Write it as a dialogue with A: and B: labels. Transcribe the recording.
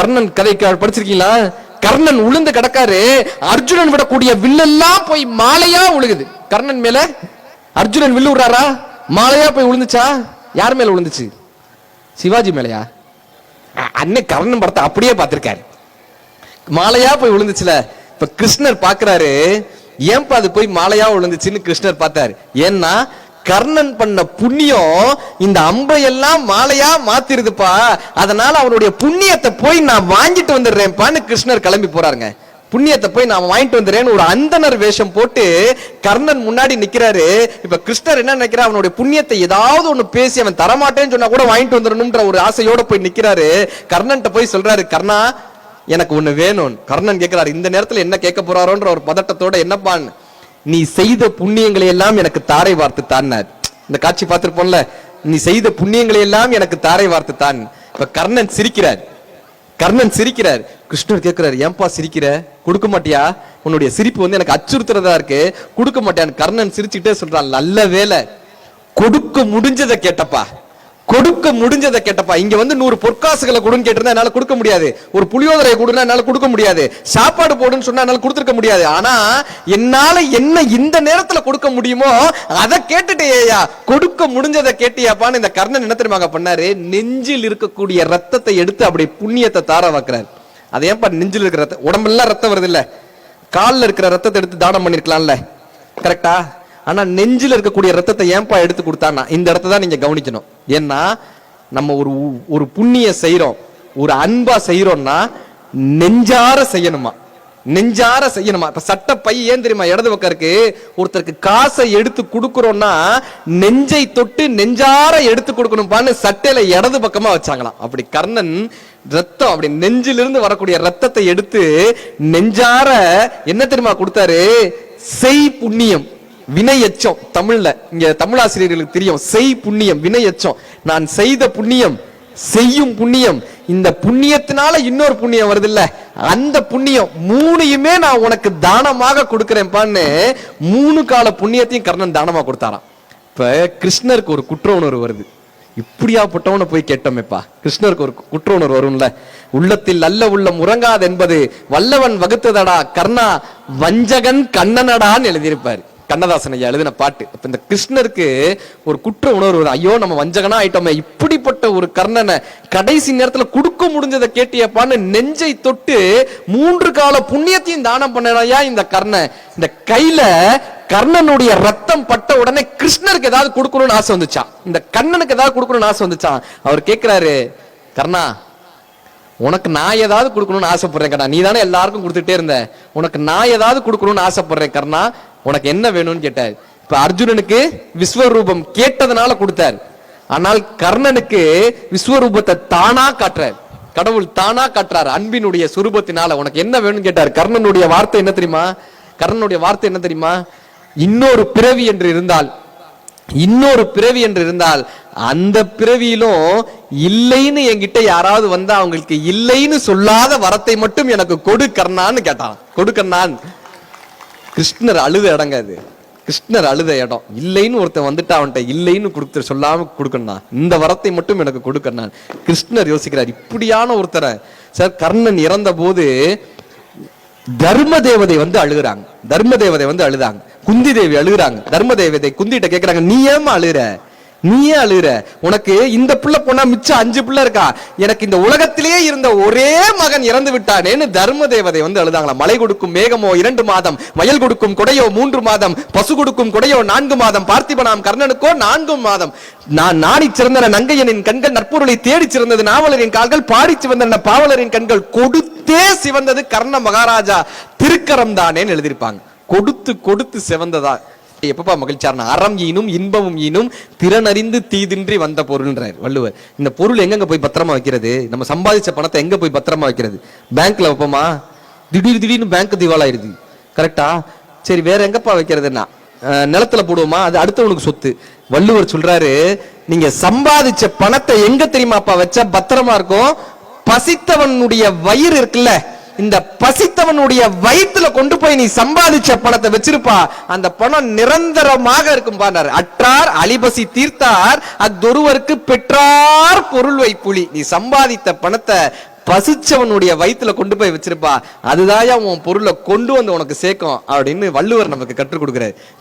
A: கர்ணன் கதை படிச்சிருக்கீங்களா? கர்ணன் உளுந்து கிடக்காரு, அர்ஜுனன் விடக்கூடிய வில்லெல்லாம் போய் மாலையா உழுகுது கர்ணன் மேல. அர்ஜுனன் வில்லு விடுறாரா, மாலையா போய் விழுந்துச்சா? யார் மேல விழுந்துச்சு? சிவாஜி மேலையா? அன்னை கர்ணன் படத்தை அப்படியே பார்த்திருக்காரு, மாலையா போய் விழுந்துச்சுல. இப்ப கிருஷ்ணர் பாக்குறாரு, ஏன்பா அது போய் மாலையா விழுந்துச்சுன்னு கிருஷ்ணர் பார்த்தாரு. ஏன்னா கர்ணன் பண்ண புண்ணியம் இந்த அம்பையெல்லாம் மாலையா மாத்திருதுப்பா, அதனால அவனுடைய புண்ணியத்தை போய் நான் வாங்கிட்டு வந்துடுறேன்பான்னு கிருஷ்ணர் கிளம்பி போறாருங்க. புண்ணியத்தை போய் நான் வாங்கிட்டு வந்துடுறேன்னு ஒரு அந்தனர் வேஷம் போட்டு கர்ணன் முன்னாடி நிக்கிறாரு. இப்ப கிருஷ்ணர் என்ன நினைக்கிறார், அவனுடைய புண்ணியத்தை ஏதாவது ஒண்ணு பேசி அவன் தரமாட்டேன்னு சொன்னா கூட வாங்கிட்டு வந்துடணும்ன்ற ஒரு ஆசையோட போய் நிக்கிறாரு. கர்ணன்ட்ட போய் சொல்றாரு, கர்ணா எனக்கு ஒண்ணு வேணும். கர்ணன் கேட்கிறாரு, இந்த நேரத்துல என்ன கேட்க போறாரோன்ற ஒரு பதட்டத்தோட, என்னப்பான்னு, நீ செய்த புண்ணியங்களை எல்லாம் எனக்கு தாரை வார்த்து தான். இந்த காட்சி பார்த்திருப்போம்ல, நீ செய்த புண்ணியங்களை எல்லாம் எனக்கு தாரை வார்த்து தான். இப்ப கர்ணன் சிரிக்கிறார். கர்ணன் சிரிக்கிறார். கிருஷ்ணர் கேட்கிறார், ஏன்பா சிரிக்கிற, கொடுக்க மாட்டியா? உன்னுடைய சிரிப்பு வந்து எனக்கு அச்சுறுத்துறதா இருக்கு, கொடுக்க மாட்டியான்னு கர்ணன் சிரிச்சுட்டே சொல்றான், நல்ல வேலை கொடுக்க முடிஞ்சதை கேட்டப்பா, கொடுக்க முடிஞ்சதை கேட்டப்பா. இங்க வந்து 100 பொற்காசுகளை கொடுன்னு கேட்டிருந்தா என்னால கொடுக்க முடியாது, ஒரு புளியோதரை கொடுன்னா என்னால கொடுக்க முடியாது, சாப்பாடு போடுன்னு சொன்னா என்னால கொடுத்துருக்க முடியாது. ஆனா என்னால என்ன இந்த நேரத்துல கொடுக்க முடியுமோ அதை கேட்டுட்டேயா, கொடுக்க முடிஞ்சதை கேட்டியாப்பான்னு இந்த கர்ணன் என்ன தெரியுமா பண்ணாரு, நெஞ்சில் இருக்கக்கூடிய ரத்தத்தை எடுத்து அப்படி புண்ணியத்தை தார வாக்குறாரு. அது ஏன்பா நெஞ்சில் இருக்கிற ரத்தம், உடம்பெல்லாம் ரத்தம் வருது இல்ல, காலில் இருக்கிற ரத்தத்தை எடுத்து தானம் பண்ணிருக்கலாம்ல, கரெக்டா? ஆனா நெஞ்சில் இருக்கக்கூடிய ரத்தத்தை ஏன்பா எடுத்து கொடுத்தான்னா, இந்த இடத்தை தான் நீங்க கவனிக்கணும். ஏன்னா நம்ம ஒரு புண்ணிய செய்யறோம், ஒரு அன்பா செய்யறோம்னா நெஞ்சார செய்யணுமா, நெஞ்சார செய்யணுமா. இப்ப சட்ட பை ஏன் தெரியுமா இடது பக்கம் இருக்கு, ஒருத்தருக்கு காசை எடுத்து கொடுக்கறோம்னா நெஞ்சை தொட்டு நெஞ்சார எடுத்து கொடுக்கணும்பான்னு சட்டையில இடது பக்கமா வச்சாங்களாம். அப்படி கர்ணன் ரத்தம், அப்படி நெஞ்சிலிருந்து வரக்கூடிய ரத்தத்தை எடுத்து நெஞ்சார என்ன தெரியுமா கொடுத்தாரு, செய் புண்ணியம் வினை எச்சம். தமிழ்ல இங்க தமிழ் ஆசிரியர்களுக்கு தெரியும், செய் புண்ணியம் வினை எச்சம். நான் செய்த புண்ணியம், செய்யும் புண்ணியம், இந்த புண்ணியத்தினால இன்னொரு புண்ணியம் வருது இல்ல, அந்த புண்ணியம் மூணையுமே நான் உனக்கு தானமாக கொடுக்கிறேன்பான்னு 3 கால புண்ணியத்தையும் கர்ணன் தானமா கொடுத்தாராம். இப்ப கிருஷ்ணருக்கு ஒரு குற்ற உணர்வு வருது, இப்படியாப்பட்டவனை போய் கேட்டோமேப்பா. கிருஷ்ணருக்கு ஒரு குற்ற உணர்வு வரும்ல, உள்ளத்தில் நல்ல உள்ளம் உறங்காது என்பது வல்லவன் வகுத்ததடா கர்ணா, வஞ்சகன் கண்ணனடான்னு எழுதியிருப்பாரு கண்ணதாசன் ஐயா எழுதின பாட்டு. இப்ப இந்த கிருஷ்ணருக்கு ஒரு குற்ற உணர்வு, ஐயோ நம்ம வஞ்சகனா ஆயிட்டோமே, இப்படிப்பட்ட ஒரு கர்ணனை கடைசி நேரத்துல கொடுக்க முடிஞ்சதை கேட்டியப்பான்னு நெஞ்சை தொட்டு 3 கால புண்ணியத்தையும் தானம் பண்ணலையா இந்த கர்ணன். இந்த கையில கர்ணனுடைய ரத்தம் பட்ட உடனே கிருஷ்ணருக்கு ஏதாவது கொடுக்கணும்னு ஆசை வந்துச்சான், இந்த கண்ணனுக்கு ஏதாவது கொடுக்கணும்னு ஆசை வந்துச்சான். அவர் கேட்கிறாரு, கர்ணா உனக்கு நான் ஏதாவது கொடுக்கணும்னு ஆசைப்படுறேன் கர்ணா, நீ தானே எல்லாருக்கும் கொடுத்துட்டே இருந்த, உனக்கு நான் ஏதாவது கொடுக்கணும்னு ஆசைப்படுறேன் கர்ணா, உனக்கு என்ன வேணும்னு கேட்டார். இப்ப அர்ஜுனனுக்கு விஸ்வரூபம் கேட்டதுனால கொடுத்தார், ஆனால் கர்ணனுக்கு விஸ்வரூபத்தை தானா காட்டுறார், கடவுள் தானா காட்டுறார் அன்பினுடைய சுரூபத்தினால. உனக்கு என்ன வேணும்னு கேட்டார். கர்ணனுடைய வார்த்தை என்ன தெரியுமா, கர்ணனுடைய வார்த்தை என்ன தெரியுமா, இன்னொரு பிறவி என்று இருந்தால், இன்னொரு பிறவி என்று இருந்தால் அந்த பிறவியிலும் இல்லைன்னு என்கிட்ட யாராவது வந்தா அவங்களுக்கு இல்லைன்னு சொல்லாத வரத்தை மட்டும் எனக்கு கொடு கர்ணான்னு கேட்டான். கொடு கர்ணான். கிருஷ்ணர் அழுத இடங்க அது, கிருஷ்ணர் அழுத இடம். இல்லைன்னு ஒருத்தன் வந்துட்டு அவன்கிட்ட இல்லைன்னு கொடுத்து சொல்லாம கொடுக்கணும், இந்த வரத்தை மட்டும் எனக்கு கொடுக்கணும். கிருஷ்ணர் யோசிக்கிறார், இப்படியான ஒருத்தரை சார். கர்ணன் இறந்த போது தர்ம தேவதை வந்து அழுகுறாங்க, தர்ம தேவதை வந்து அழுதாங்க, குந்தி தேவி அழுகுறாங்க. தர்ம தேவதை குந்திட்ட கேட்கிறாங்க, நீ ஏமா அழுகுற, நீயே அழுகுற, உனக்கு இந்த பிள்ளை போனா மிச்சம் 5 பிள்ளை இருக்கா, எனக்கு இந்த உலகத்திலேயே இருந்த ஒரே மகன் இறந்து விட்டானேன்னு தர்ம தேவதை வந்து அழுதாங்களா. மழை கொடுக்கும் மேகமோ 2 மாதம், வயல் கொடுக்கும் கொடையோ 3 மாதம், பசு கொடுக்கும் கொடையோ 4 மாதம், பார்த்திபனாம் கர்ணனுக்கோ 4 மாதம். நான் நாடி சிறந்தன நங்கையனின் கண்கள், நற்பொருளை தேடி சிறந்தது நாவலரின் கால்கள், பாடி சிவந்தன பாவலரின் கண்கள், கொடுத்தே சிவந்தது கர்ண மகாராஜா திருக்கரம் தானேன்னு எழுதியிருப்பாங்க. கொடுத்து கொடுத்து சிவந்ததா எப்பப்பா மகிழ்ச்சியார்னா, அறம் ஈனும் இன்பமும் ஈனும் திறனறிந்து தீதின்றி வந்த பொருள்ன்றார் வள்ளுவர். இந்த பொருள் எங்கெங்க போய் பத்திரமா வைக்கிறது, நம்ம சம்பாதிச்ச பணத்தை எங்க போய் பத்திரமா வைக்கிறது, பேங்க்ல வைப்போமா, திடீர்னு பேங்க் திவாலாயிருது, கரெக்டா? சரி வேற எங்கப்பா வைக்கிறதுன்னா நிலத்துல போடுவோமா, அது அடுத்தவனுக்கு சொத்து. வள்ளுவர் சொல்றாரு, நீங்க சம்பாதிச்ச பணத்தை எங்க தெரியுமாப்பா வச்சா பத்திரமா இருக்கும், பசித்தவனுடைய வயிறு இருக்குல்ல, இந்த பசித்தவனுடைய வயிற்றுல கொண்டு போய் நீ சம்பாதிச்ச பணத்தை வச்சிருப்பா, அந்த பணம் நிரந்தரமாக இருக்கும் பாரு. அற்றார் அலிபசி தீர்த்தார் அத்தொருவருக்கு பெற்றார் பொருள் வைப்புலி. நீ சம்பாதித்த பணத்தை பசிச்சவனுடைய வயித்துல கொண்டு போய் வச்சிருப்பா, அதுதான் உன் பொருளை கொண்டு வந்து உனக்கு சேர்க்கும் அப்படின்னு வள்ளுவர் நமக்கு கற்றுக் கொடுக்கிறார்.